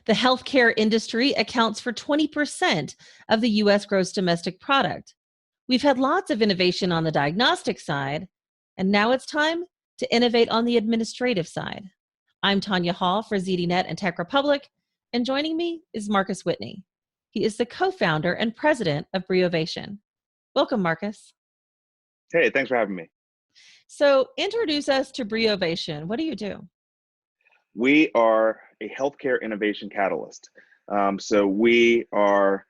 The healthcare industry accounts for 20% of the US gross domestic product. We've had lots of innovation on the diagnostic side, and now it's time to innovate on the administrative side. I'm Tanya Hall for ZDNet and Tech Republic, and joining me is Marcus Whitney. He is the co-founder and president of Briovation. Welcome, Marcus. Hey, thanks for having me. So introduce us to Briovation. What do you do? We are a healthcare innovation catalyst. So we are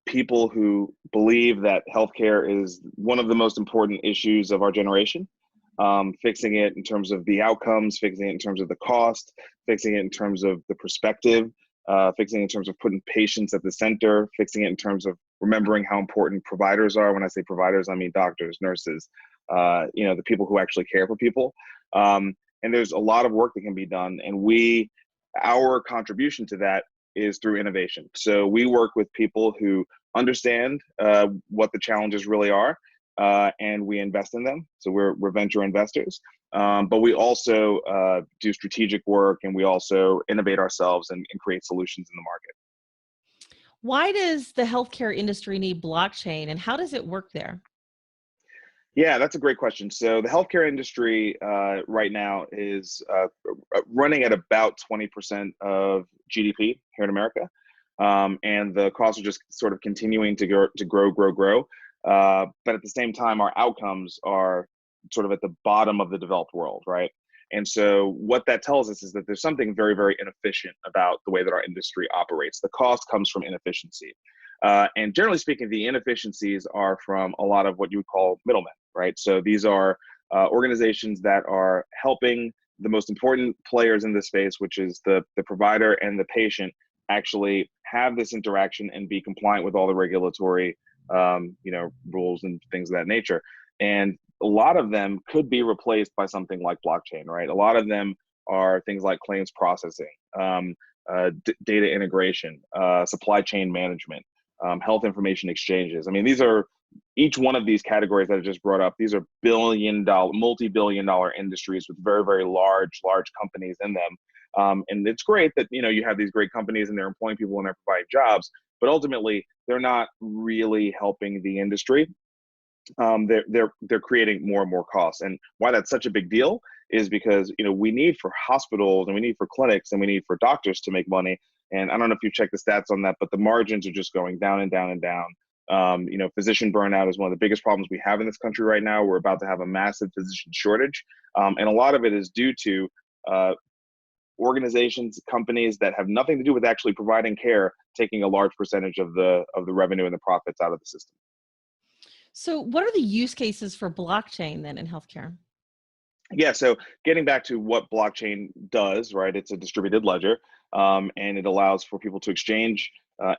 people who believe that healthcare is one of the most important issues of our generation. Fixing it in terms of the outcomes, fixing it in terms of the cost, fixing it in terms of the perspective, fixing it in terms of putting patients at the center, fixing it in terms of remembering how important providers are. When I say providers, I mean doctors, nurses, the people who actually care for people. And there's a lot of work that can be done. And our contribution to that is through innovation. So we work with people who understand what the challenges really are, and we invest in them. So we're venture investors, but we also do strategic work, and we also innovate ourselves and create solutions in the market. Why does the healthcare industry need blockchain, and how does it work there? Yeah, that's a great question. So the healthcare industry right now is running at about 20% of GDP here in America. And the costs are just sort of continuing to grow. But at the same time, our outcomes are sort of at the bottom of the developed world, right? And so what that tells us is that there's something very, very inefficient about the way that our industry operates. The cost comes from inefficiency. And generally speaking, the inefficiencies are from a lot of what you would call middlemen, right? So these are organizations that are helping the most important players in this space, which is the provider and the patient, actually have this interaction and be compliant with all the regulatory rules and things of that nature. And a lot of them could be replaced by something like blockchain, right? A lot of them are things like claims processing, data integration, supply chain management, health information exchanges. I mean, each one of these categories that I just brought up, these are multi-billion dollar industries with very, very large companies in them. And it's great that, you have these great companies and they're employing people and they're providing jobs, but ultimately they're not really helping the industry. They're creating more and more costs. And why that's such a big deal is because, we need for hospitals and we need for clinics and we need for doctors to make money. And I don't know if you check the stats on that, but the margins are just going down and down and down. Physician burnout is one of the biggest problems we have in this country right now. We're about to have a massive physician shortage. And a lot of it is due to organizations, companies that have nothing to do with actually providing care, taking a large percentage of the revenue and the profits out of the system. So what are the use cases for blockchain then in healthcare? Yeah, so getting back to what blockchain does, right? It's a distributed ledger, and it allows for people to exchange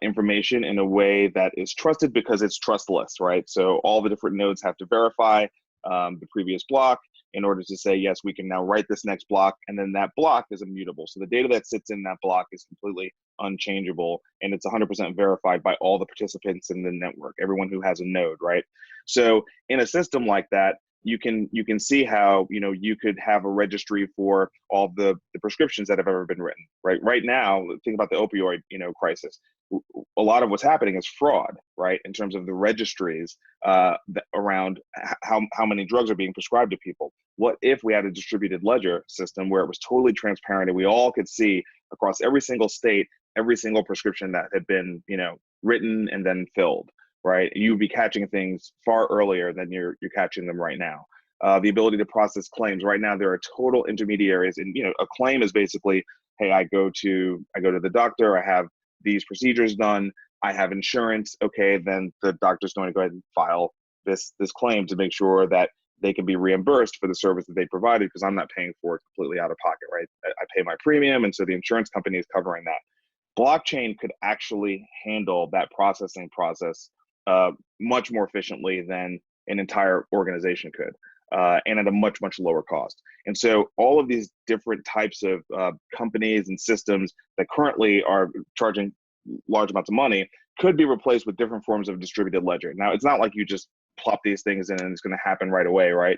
information in a way that is trusted because it's trustless, right? So all the different nodes have to verify the previous block in order to say, yes, we can now write this next block, and then that block is immutable. So the data that sits in that block is completely unchangeable, and it's 100% verified by all the participants in the network, everyone who has a node, right? So in a system like that, you can see how you could have a registry for all the prescriptions that have ever been written. Right now, think about the opioid crisis. A lot of what's happening is fraud, right? In terms of the registries around how many drugs are being prescribed to people. What if we had a distributed ledger system where it was totally transparent and we all could see across every single state every single prescription that had been written and then filled? Right, you'd be catching things far earlier than you're catching them right now. The ability to process claims. Right now, there are total intermediaries, and a claim is basically, hey, I go to the doctor, I have these procedures done, I have insurance. Okay, then the doctor's going to go ahead and file this claim to make sure that they can be reimbursed for the service that they provided, because I'm not paying for it completely out of pocket, right? I pay my premium, and so the insurance company is covering that. Blockchain could actually handle that processing process much more efficiently than an entire organization could, and at a much lower cost. And so all of these different types of companies and systems that currently are charging large amounts of money could be replaced with different forms of distributed ledger. Now, it's not like you just plop these things in and it's going to happen right away, right?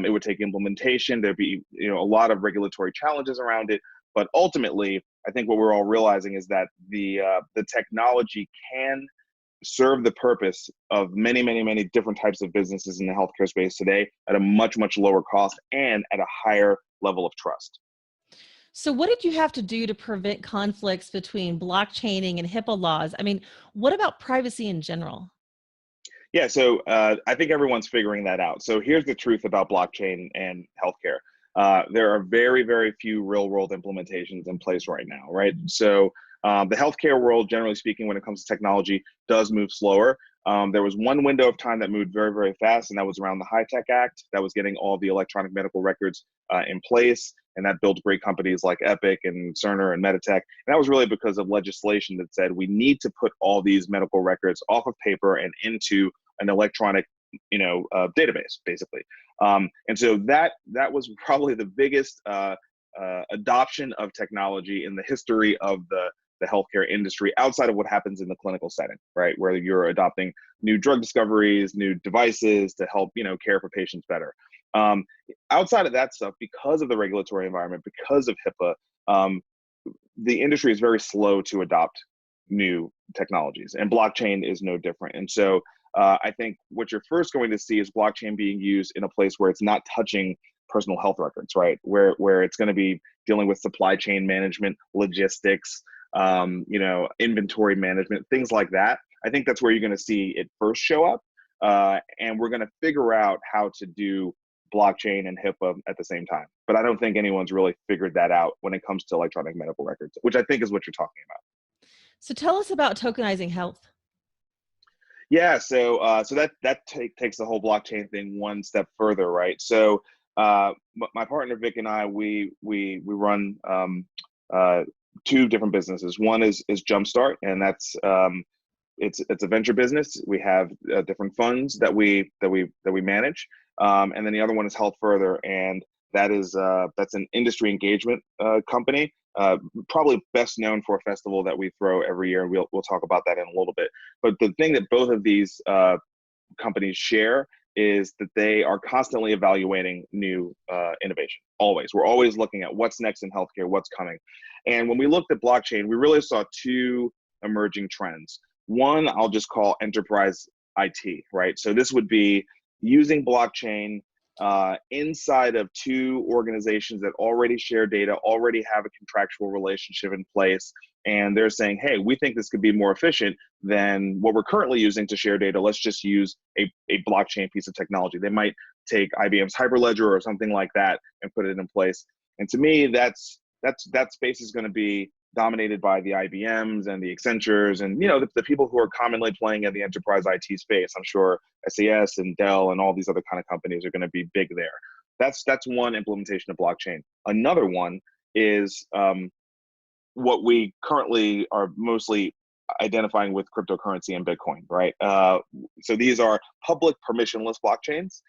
It would take implementation. There'd be a lot of regulatory challenges around it, But ultimately, I think what we're all realizing is that the technology can serve the purpose of many, many, many different types of businesses in the healthcare space today at a much, much lower cost and at a higher level of trust. So, what did you have to do to prevent conflicts between blockchaining and HIPAA laws? I mean, what about privacy in general? Yeah, so I think everyone's figuring that out. So here's the truth about blockchain and healthcare. There are very, very few real world implementations in place right now, right? So the healthcare world, generally speaking, when it comes to technology, does move slower. There was one window of time that moved very, very fast, and that was around the HITECH Act. That was getting all the electronic medical records in place, and that built great companies like Epic and Cerner and Meditech. And that was really because of legislation that said we need to put all these medical records off of paper and into an electronic, database, basically. And so that was probably the biggest adoption of technology in the history of the healthcare industry, outside of what happens in the clinical setting, right, where you're adopting new drug discoveries, new devices to help care for patients better. Outside of that stuff, because of the regulatory environment, because of HIPAA, the industry is very slow to adopt new technologies, and blockchain is no different. And so I think what you're first going to see is blockchain being used in a place where it's not touching personal health records, right? Where it's going to be dealing with supply chain management, logistics, inventory management, things like that. I think that's where you're going to see it first show up, and we're going to figure out how to do blockchain and HIPAA at the same time. But I don't think anyone's really figured that out when it comes to electronic medical records, which I think is what you're talking about. So, tell us about tokenizing health. Yeah, so takes the whole blockchain thing one step further, right? So my partner Vic and I, we run two different businesses. One is Jumpstart, and that's it's a venture business. We have different funds that we manage, and then the other one is Health Further, and that's an industry engagement company. Probably best known for a festival that we throw every year. We'll talk about that in a little bit. But the thing that both of these companies share is that they are constantly evaluating new innovation. Always, we're always looking at what's next in healthcare, what's coming. And when we looked at blockchain, we really saw two emerging trends. One, I'll just call enterprise IT, right? So this would be using blockchain inside of two organizations that already share data, already have a contractual relationship in place, and they're saying, hey, we think this could be more efficient than what we're currently using to share data. Let's just use a blockchain piece of technology. They might take IBM's Hyperledger or something like that and put it in place. And to me, that space is going to be dominated by the IBMs and the Accentures and the people who are commonly playing in the enterprise IT space. I'm sure SAS and Dell and all these other kind of companies are going to be big there. That's one implementation of blockchain. Another one is what we currently are mostly identifying with cryptocurrency and Bitcoin, right? So these are public permissionless blockchains.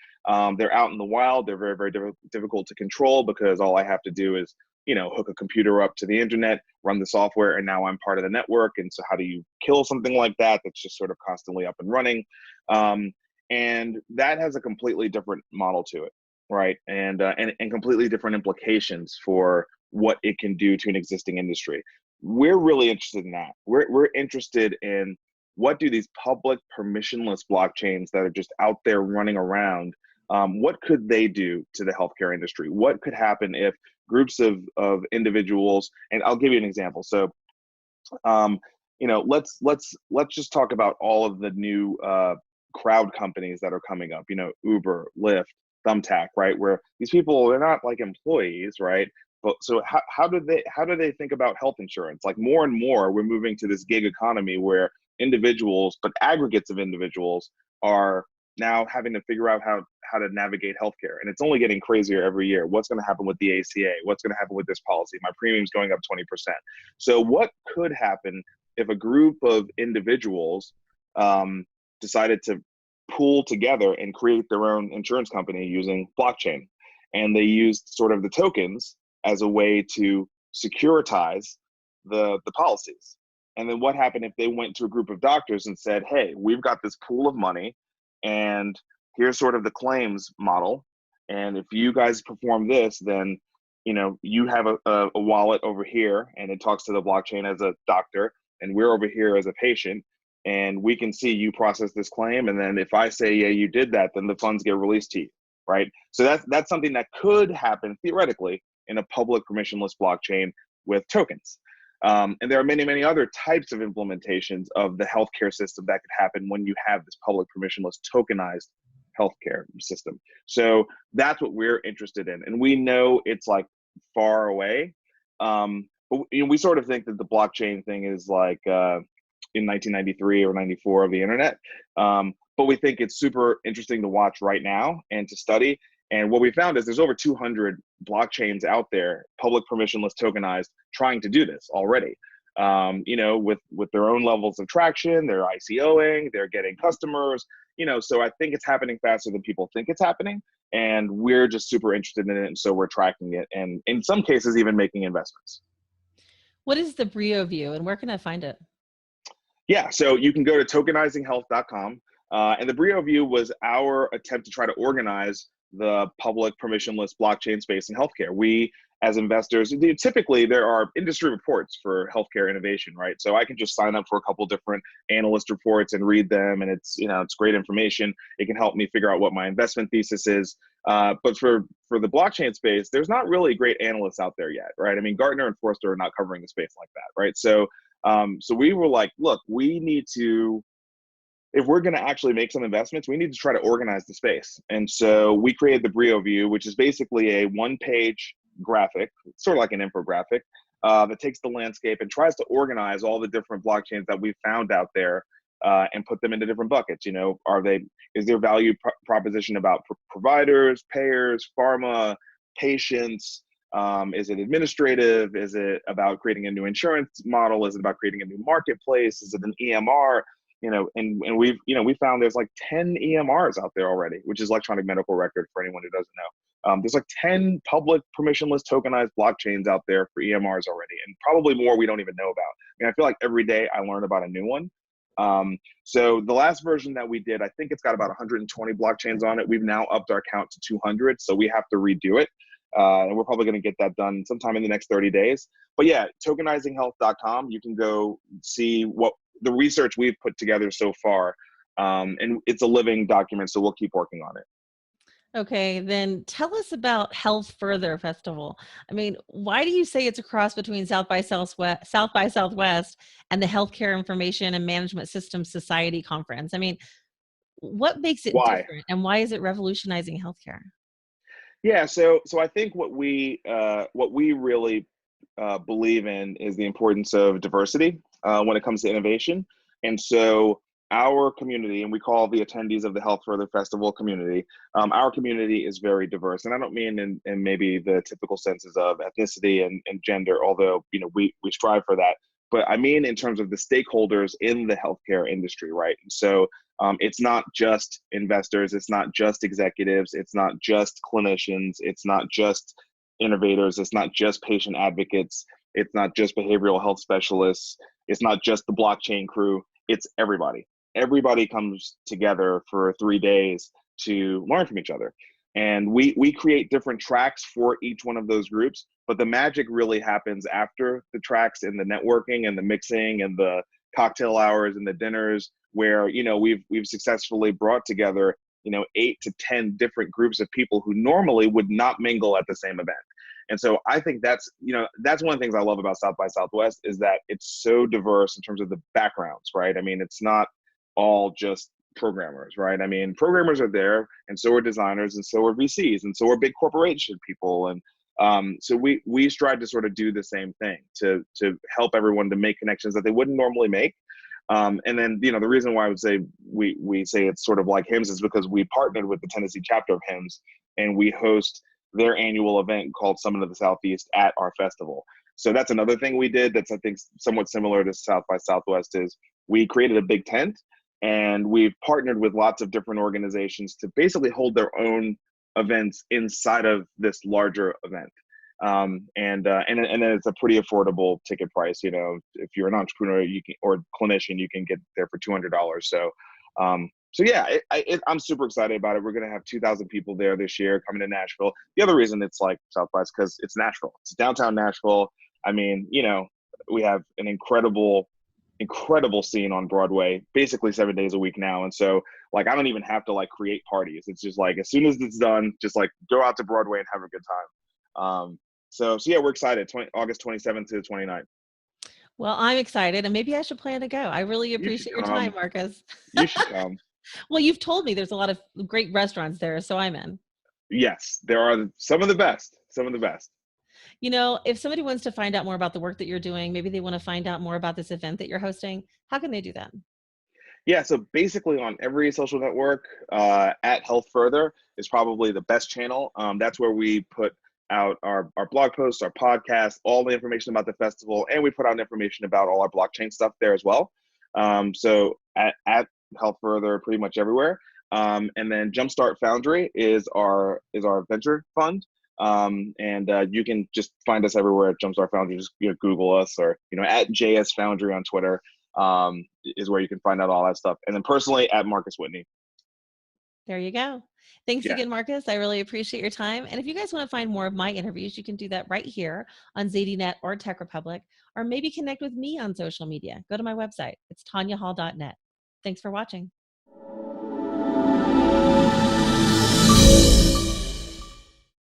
They're out in the wild. They're very, very difficult to control because all I have to do is hook a computer up to the internet, run the software, and now I'm part of the network. And so how do you kill something like that that's just sort of constantly up and running? And that has a completely different model to it, right? And completely different implications for what it can do to an existing industry. We're really interested in that. We're interested in what do these public permissionless blockchains that are just out there running around, what could they do to the healthcare industry? What could happen if groups of individuals, and I'll give you an example. So, let's just talk about all of the new crowd companies that are coming up. Uber, Lyft, Thumbtack, right? Where these people, they're not like employees, right? But so how do they think about health insurance? Like more and more, we're moving to this gig economy where individuals, but aggregates of individuals, are now having to figure out how to navigate healthcare. And it's only getting crazier every year. What's going to happen with the ACA? What's going to happen with this policy? My premium's going up 20%. So what could happen if a group of individuals decided to pool together and create their own insurance company using blockchain? And they used sort of the tokens as a way to securitize the policies. And then what happened if they went to a group of doctors and said, hey, we've got this pool of money, and here's sort of the claims model. And if you guys perform this, then you have a wallet over here and it talks to the blockchain as a doctor, and we're over here as a patient, and we can see you process this claim. And then if I say, yeah, you did that, then the funds get released to you, right? So that's something that could happen theoretically in a public permissionless blockchain with tokens. And there are many, many other types of implementations of the healthcare system that could happen when you have this public permissionless tokenized healthcare system. So that's what we're interested in. And we know it's like far away. But we sort of think that the blockchain thing is like in 1993 or 94 of the internet. But we think it's super interesting to watch right now and to study. And what we found is there's over 200 blockchains out there, public permissionless tokenized, trying to do this already. With their own levels of traction, they're ICOing, they're getting customers, so I think it's happening faster than people think it's happening. And we're just super interested in it. And so we're tracking it and in some cases, even making investments. What is the Brio View and where can I find it? Yeah, so you can go to tokenizinghealth.com. And the Brio View was our attempt to try to organize the public permissionless blockchain space in healthcare. We, as investors, typically there are industry reports for healthcare innovation, right? So I can just sign up for a couple different analyst reports and read them, and it's great information. It can help me figure out what my investment thesis is. But for the blockchain space, there's not really great analysts out there yet, right? I mean, Gartner and Forrester are not covering the space like that, right? So we were like, look, we need to, if we're going to actually make some investments, we need to try to organize the space. And so we created the Brio View, which is basically a one-page graphic, sort of like an infographic, that takes the landscape and tries to organize all the different blockchains that we've found out there and put them into different buckets. Is there value proposition about providers, payers, pharma, patients? Is it administrative? Is it about creating a new insurance model? Is it about creating a new marketplace? Is it an EMR? And we found there's like 10 EMRs out there already, which is electronic medical record for anyone who doesn't know. There's like 10 public permissionless tokenized blockchains out there for EMRs already, and probably more we don't even know about. I feel like every day I learn about a new one. So the last version that we did, I think it's got about 120 blockchains on it. We've now upped our count to 200, so we have to redo it. And we're probably going to get that done sometime in the next 30 days. But yeah, tokenizinghealth.com, you can go see what the research we've put together so far. And it's a living document, so we'll keep working on it. Okay, then tell us about Health Further Festival. I mean, why do you say it's a cross between South by Southwest and the Healthcare Information and Management Systems Society Conference? I mean, what makes it Why? different and why is it revolutionizing healthcare? Yeah, so I think what we really believe in is the importance of diversity when it comes to innovation. And so our community, and we call the attendees of the Health Further Festival community, our community is very diverse. And I don't mean in maybe the typical senses of ethnicity and gender, although we strive for that. But I mean in terms of the stakeholders in the healthcare industry, right? And so it's not just investors, it's not just executives, it's not just clinicians, it's not just innovators, it's not just patient advocates, it's not just behavioral health specialists, it's not just the blockchain crew, it's everybody. Everybody comes together for 3 days to learn from each other. And we create different tracks for each one of those groups, but the magic really happens after the tracks and the networking and the mixing and the cocktail hours and the dinners where we've successfully brought together 8 to 10 different groups of people who normally would not mingle at the same event. And so I think that's one of the things I love about South by Southwest is that it's so diverse in terms of the backgrounds, right? I mean, it's not all just programmers, right? I mean, programmers are there, and so are designers, and so are VCs, and so are big corporation people. And so we strive to sort of do the same thing to help everyone to make connections that they wouldn't normally make. And then, the reason why I would say we say it's sort of like HIMSS is because we partnered with the Tennessee chapter of HIMSS, and we host their annual event called Summit of the Southeast at our festival. So that's another thing we did that's, I think, somewhat similar to South by Southwest is we created a big tent, and we've partnered with lots of different organizations to basically hold their own events inside of this larger event. And then it's a pretty affordable ticket price. If you're an entrepreneur or clinician, you can get there for $200. So So yeah, I'm super excited about it. We're gonna have 2,000 people there this year coming to Nashville. The other reason it's like South by is because it's Nashville. It's downtown Nashville. I mean, we have an incredible scene on Broadway, basically 7 days a week now. And so like I don't even have to like create parties. It's just like as soon as it's done, just like go out to Broadway and have a good time. So yeah, we're excited. August 27th to the 29th. Well, I'm excited, and maybe I should plan to go. I really You should appreciate your time, come. Marcus. You should come. Well, you've told me there's a lot of great restaurants there, so I'm in. Yes, there are some of the best. Some of the best. If somebody wants to find out more about the work that you're doing, maybe they want to find out more about this event that you're hosting, how can they do that? Yeah, so basically on every social network, at Health Further is probably the best channel. That's where we put out our blog posts, our podcast, all the information about the festival, and we put out information about all our blockchain stuff there as well. So at Health Further, pretty much everywhere. And then Jumpstart Foundry is our venture fund. And you can just find us everywhere at Jumpstart Foundry. Just Google us, or at JS Foundry on Twitter. Is where you can find out all that stuff. And then personally at Marcus Whitney. There you go. Thanks Yeah. again, Marcus. I really appreciate your time. And if you guys want to find more of my interviews, you can do that right here on ZDNet or Tech Republic, or maybe connect with me on social media. Go to my website. It's tanyahall.net. Thanks for watching.